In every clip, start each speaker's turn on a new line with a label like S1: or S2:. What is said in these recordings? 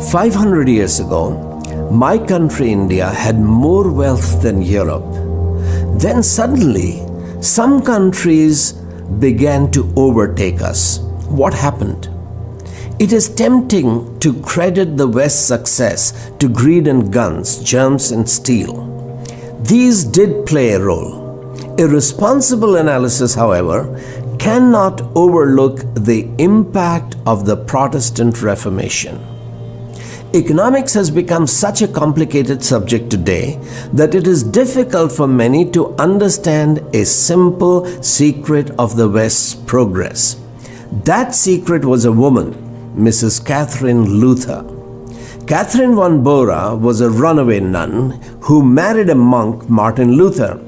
S1: 500 years ago, my country, India, had more wealth than Europe. Then suddenly, some countries began to overtake us. What happened? It is tempting to credit the West's success to greed and guns, germs and steel. These did play a role. A responsible analysis, however, cannot overlook the impact of the Protestant Reformation. Economics has become such a complicated subject today that it is difficult for many to understand a simple secret of the West's progress. That secret was a woman, Mrs. Catherine Luther. Catherine von Bora was a runaway nun who married a monk, Martin Luther.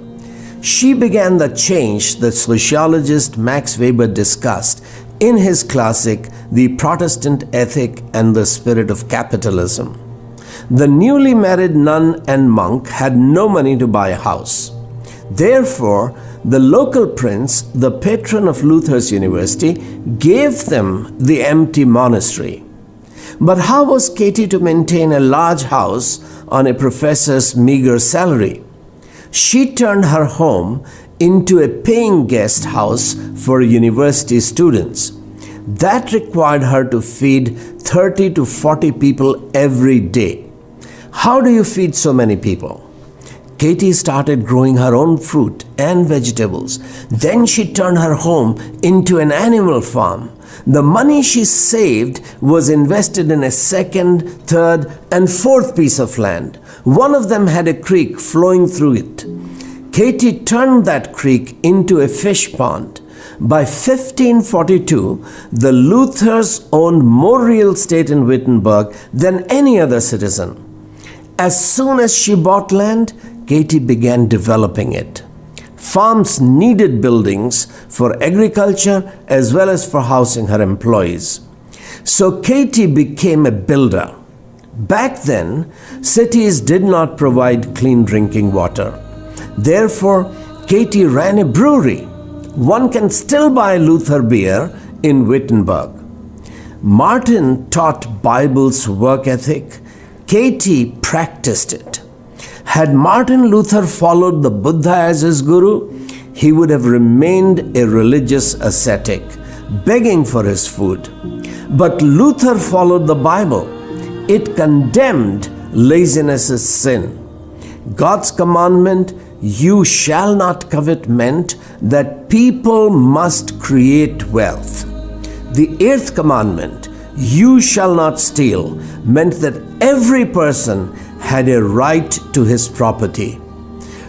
S1: She began the change that sociologist Max Weber discussed in his classic The Protestant Ethic and the Spirit of Capitalism. The newly married nun and monk had no money to buy a house. Therefore, the local prince, the patron of Luther's university, gave them the empty monastery. But how was Katie to maintain a large house on a professor's meager salary? She turned her home into a paying guest house for university students. That required her to feed 30 to 40 people every day. How do you feed so many people? Katie started growing her own fruit and vegetables. Then she turned her home into an animal farm. The money she saved was invested in a second, third, and fourth piece of land. One of them had a creek flowing through it. Katie turned that creek into a fish pond. By 1542, the Luthers owned more real estate in Wittenberg than any other citizen. As soon as she bought land, Katie began developing it. Farms needed buildings for agriculture as well as for housing her employees. So Katie became a builder. Back then, cities did not provide clean drinking water. Therefore, Katie ran a brewery. One can still buy Luther beer in Wittenberg. Martin taught Bible's work ethic. Katie practiced it. Had Martin Luther followed the Buddha as his guru, he would have remained a religious ascetic, begging for his food. But Luther followed the Bible. It condemned laziness as sin. God's commandment, "You shall not covet," meant that people must create wealth. The eighth commandment, "You shall not steal," meant that every person had a right to his property.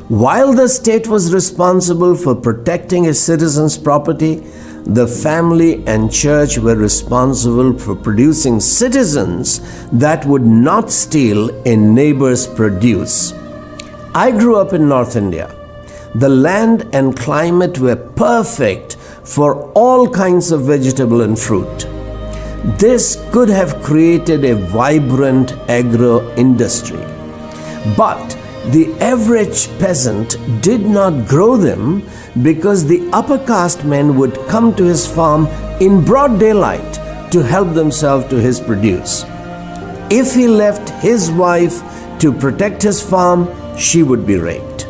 S1: While the state was responsible for protecting a citizen's property, the family and church were responsible for producing citizens that would not steal a neighbor's produce. I grew up in North India. The land and climate were perfect for all kinds of vegetable and fruit. This could have created a vibrant agro-industry. But the average peasant did not grow them because the upper caste men would come to his farm in broad daylight to help themselves to his produce. If he left his wife to protect his farm, she would be raped.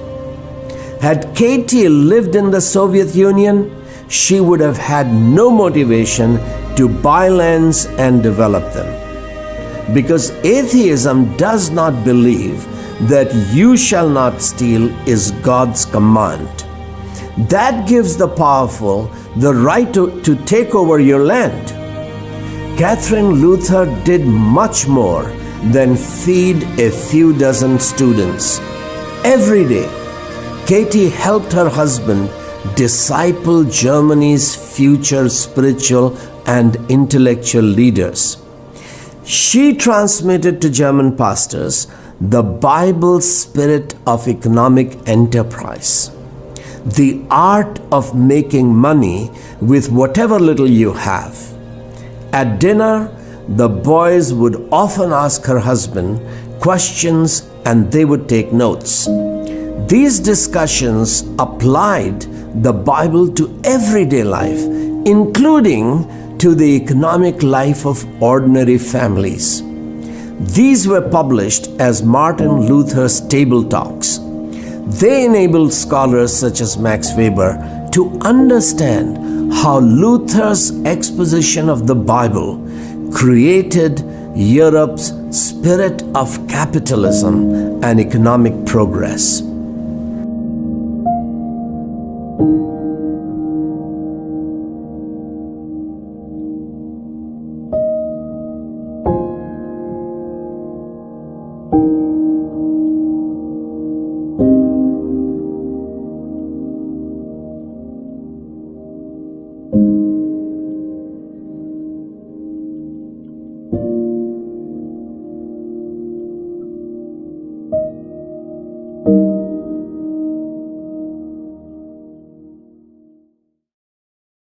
S1: Had Katie lived in the Soviet Union, she would have had no motivation to buy lands and develop them. Because atheism does not believe that "you shall not steal" is God's command. That gives the powerful the right to take over your land. Catherine Luther did much more than feed a few dozen students. Every day, Katie helped her husband disciple Germany's future spiritual and intellectual leaders. She transmitted to German pastors the Bible's spirit of economic enterprise, the art of making money with whatever little you have. At dinner, the boys would often ask her husband questions and they would take notes. These discussions applied the Bible to everyday life, including to the economic life of ordinary families. These were published as Martin Luther's Table Talks. They enabled scholars such as Max Weber to understand how Luther's exposition of the Bible created Europe's spirit of capitalism and economic progress.